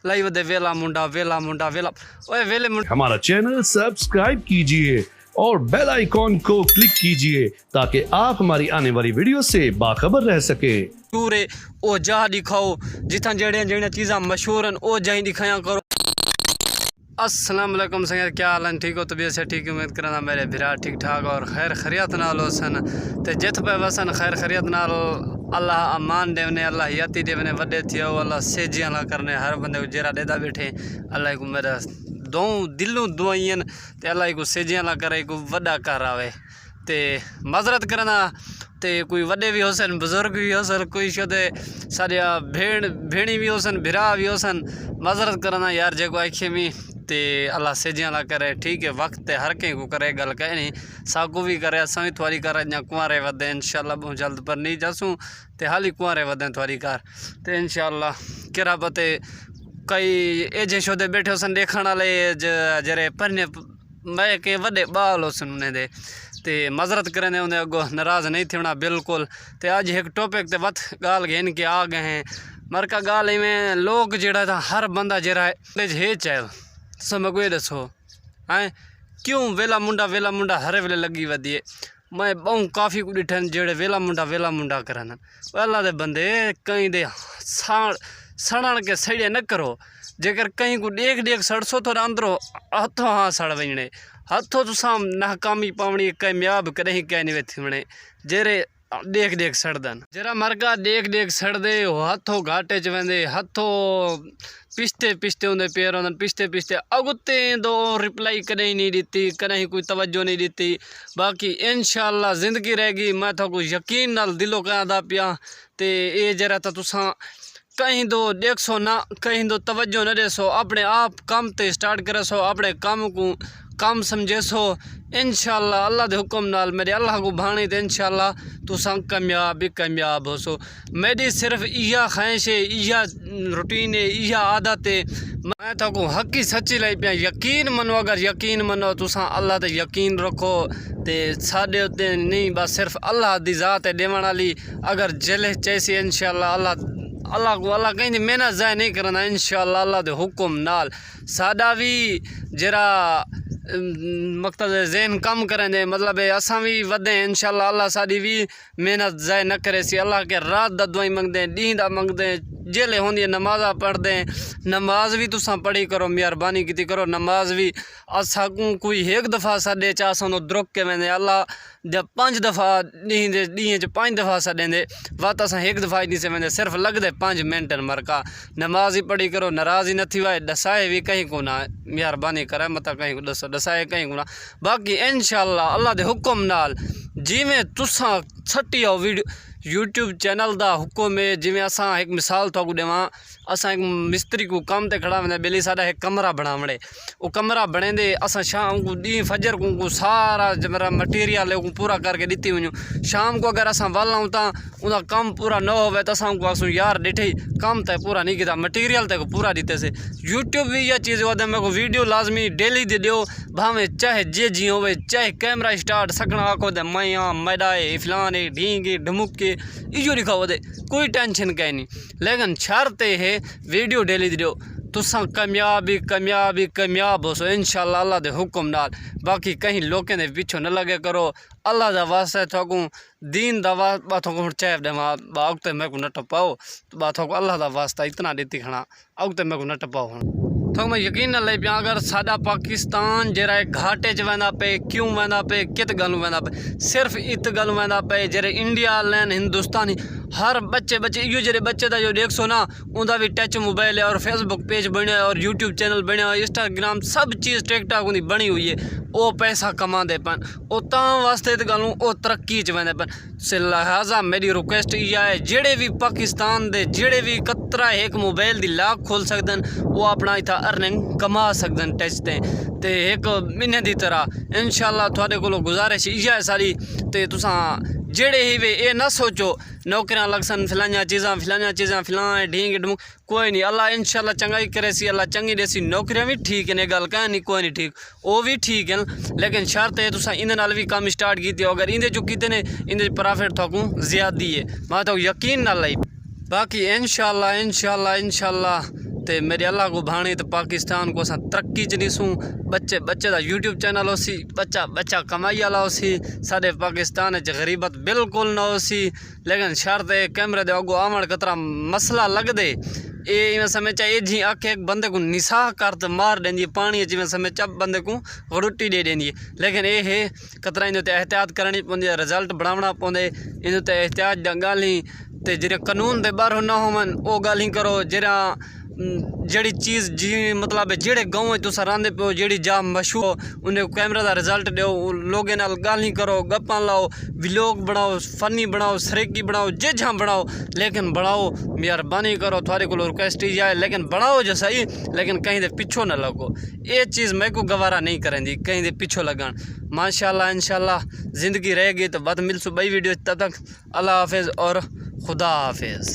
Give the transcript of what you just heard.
लाई वदे वेला मुंडा वेला मुंडा वेला ओए वेले मुंडा। हमारा चैनल सब्सक्राइब कीजिए और बेल आइकॉन को क्लिक कीजिए ताकि आप हमारी आने वाली वीडियो से बाखबर रह सके। टूरे ओ जा दिखाओ जिथा जड़िया जड़िया चीज़ा मशहूर हैं ओ जाई दिखाया करो। अस्सलाम वालेकुम संगत, क्या हाल है? ठीक हो? तबीयत से ठीक उम्मीद करना मेरे भिरा ठीक ठाक और खैर खरियत नाल सन ते जित पे वसन खैर खरियत नाल अल्लाह अमान देवने अल्लाह याती देवने वड्डे थियो अल्लाह सेजियां ला करने हर बंदे को जेरा देदा बैठे अल्लाह को मेरा दो दिलों दुआइयां ते अल्लाह को सेजियां ला करे को वड्डा कर आवे ते मजरत करना ते कोई वड्डे भी होसन बुजुर्ग भी होसन कोई शोदे सारे भेणी भी होसन भिरा भी होसन मजरत करना यार जेको आखे में ते अल्लाह सेजियां ला करे। ठीक है वक्त ते हर कहीं को करे गल कहे नहीं साकू भी करे असा भी थोड़ी कर कुआरे वधे इंशाल्लाह बहुत जल्द पर नहीं जासूँ ते हाली कुआरे वधे थोड़ी कर ते इंशाल्लाह किरा पते कई एजे शोदे बैठे होसन देखण वाले जरे परने मैं के वड्डे बाल होसन उन्हें दे ते मजरत करें उन्हें अगो नाराज़ नहीं थोड़ा बिल्कुल। तो अज एक टॉपिक ते वत गाल घेन के आ गए हैं मरका गाल में लोग जड़ा था हर बंदा जरा है चाहे समय कोई दसो हैं क्यों वेला मुंडा हर वेले लगी वधिए मैं बहुत काफ़ी को डिठन जेड़े वेला मुंडा करन अल्लाह दे बंदे कहीं दे सड़न के सड़े न करो जेकर कहीं को देख सड़सो तो अंदरों हथों हाँ सड़ वजने हथों तुसा नाकामी पावनी कामयाब कहीं क्या नहीं थी जेरे देख सड़दन जरा मरगा देख सड़ दे हथों घाटे च वेंदे हथों पिछते उन्हें पैर पिछते अगुते दो रिप्लाई कहीं नहीं दी कहीं कोई तवज्जो नहीं दी बाकी इंशाल्लाह जिंदगी रहेगी मैं तो को यकीन नाल दिलों कहदा पिया ते ये जरा तो तुसा कहीं दो देखो ना कहीं दो तवज्जो न देसो अपने आप काम ते स्टार्ट करे सो अपने काम को काम समझे सो इंशाल्लाह अल्लाह दे हुक्म नाल मेरे अल्लाह को भाणी तो इंशाल्लाह तुसा कामयाब हो सो। मेरी सिर्फ इया ख्वाहिश है इया रूटीन है इया आदत है मैं तो को हकी सच्ची लाई पिया यकीन मनो अगर यकीन मनो तुसा अल्लाह ते यकीन रखो ते साडे उत्ते नहीं बस सिर्फ अल्लाह दी ज़ात है देवण वाली अगर जले चैसी इंशाल्लाह अल्लाह कहीं मेहनत ज़ाय नहीं करना इंशाल्लाह अल्लाह दे हुक्म नाल साडा भी जरा मकसद ज़हन कम करें दे मतलब असा भी वधे इंशाल्लाह अल्लाह साड़ी भी मेहनत ज़ाय न करे सी अल्लाह के रात दा दुआई मंगदे डी दा मंगदे जेले होंदी नमाज़ा पढ़दे नमाज भी तुसा पढ़ी करो मेहरबानी की करो नमाज भी असा कोई एक दफ़ा साडे चा सो द्रुक के वेंदे अल्लाह जब 5 दफ़ा डी 5 दफ़ा सडेंदे वत असा एक दफ़ा ही नहीं से वेंदे सिर्फ लगदे 5 मिनट मरका नमाज ही पढ़ी करो नाराज़ ही न थी वाए दसाए भी कहीं को ना मेहरबानी करे मत कहीं को दसो दसाए कहीं को ना बाकी इंशाल्लाह अल्लाह दे हुक्म नाल जिमें तुसा छटी आओ वीडियो यूट्यूब चैनल दा हुक्म है जिमें असा एक मिसाल तो देवा असा एक मिस्त्री को काम ते खड़ा वेंदे बेली साडा एक कमरा बनावणे वो कमरा बनेंदे असा शाम को दी फजर को सारा जरा मटीरियल को पूरा करके दीती वञूं शाम को अगर असा वालाऊं ता उनका काम पूरा न होवे तो असा को आसूं यार डिठे काम ते पूरा नहीं किया मटीरियल ते को पूरा दीते से यूट्यूब भी यह चीज़ वधे मेरे को वीडियो लाजमी डेली दे दियो भावे चाहे जे जी होवे चाहे कैमरा स्टार्ट सकना आखो दे मैया मैदाए फलाने ढींगे ढमुके इो लिखा दे कोई टेंशन कहीं नहीं लेकिन शर्त है वीडियो डेली दियो तुसा कामयाब हो सो इंशाल्लाह अल्लाह दे हुक्म नाल बाकी कहीं लोगों के पीछे न लगे करो अल्लाह दा वास्ता थोकू दीन दा बाथों को चाहे दे अगते मैं को न टपाओ तो बाथों को अल्लाह दा वास्ता इतना देती खड़ा अगते मैं को न टपाओ तो मैं यकीन न ले पिया अगर साडा पाकिस्तान जरा घाटे च वेंदा पे क्यों वेंदा पे कित गलू वेंदा पे सिर्फ इत गलू वेंदा पे जरे इंडिया लैन हिंदुस्तानी हर बच्चे इो जरे बच्चे का जो देखो ना उनका भी टच मोबाइल है और फेसबुक पेज बने और यूट्यूब चैनल बने और इंस्टाग्राम सब चीज़ टिकटॉक उनकी बनी हुई है वो पैसा कमाते पन वो वास्ते तो गलूँ वो तरक्की च वेंदे पन से लिहाजा मेरी रिक्वेस्ट यह है जेड़े भी पाकिस्तान दे जेड़े भी कतरा एक मोबाइल की लाक खोल सकते वो अपना इतना अर्निंग कमा सकते टच ते एक महीने की तरह इंशाल्लाह थोड़े को गुजारिश यह है सारी तो तुसा जेड़े ही वे ये ना सोचो नौकरियां लग सन फलानिया चीज़ां फलां ढींग ढूंग कोई नहीं अल्लाह इंशाल्लाह चंगाई करे सी अल्लाह चंगी देसी नौकरियां भी ठीक ने गल कह नहीं कोई नहीं ठीक वो भी ठीक है लेकिन शर्त है तुसा इन नाल भी काम स्टार्ट की अगर इंदे जो कीते ने इंदे प्रॉफिट थोकू ज्यादा है मैं तो यकीन ना लाई बाकी इंशाल्लाह ते मेरे अल्लाह को भाणी तो पाकिस्तान को असां तरक्की च ॾिसूं। बच्चे बच्चे दा यूट्यूब चैनल होसी, बच्चा बच्चा कमाई वाला होसी। साडे पाकिस्तान च गरीबत बिल्कुल ना होसी, लेकिन शर्त है कैमरे दे अगो आवण कतरा मसला लगदे। ये इवें समय चाहिए जी आखे एक बंदे को निसाह कर तो मार देंदी पानी जिवें समय चप बंदे को रोटी दे देंदी। लेकिन ये है कतरा इन ते एहतियात करनी पौंदी, रिजल्ट बनावना पौंदे। इन ते एहतियात दा गाली ते जेरे कानून दे बाहर ना होवन ओ गाली करो। जेरा जड़ी चीज़ जी मतलब जेड़े गाँव तुस रहिंदे पियो, जेड़ी जा मशहूर उन्हें कैमरे का रिजल्ट दो, लोगों नाल गाली करो, गप्पां लाओ, व्लॉग बनाओ, फनी बनाओ, सरेकी बनाओ, जे जहाँ बनाओ, लेकिन बनाओ मेहरबानी करो, थारे को रिक्वेस्ट ही जाए, लेकिन बनाओ जो सही, लेकिन कहीं दे पिछो न लगो। ये चीज़ मैं को गवारा नहीं करेंदी कहीं दे पिछो लगन। माशाल्लाह इंशाल्लाह ज़िंदगी रहेगी तो बाद मिलसू बई वीडियो। तब तक अल्लाह हाफिज़ और खुदा हाफिज़।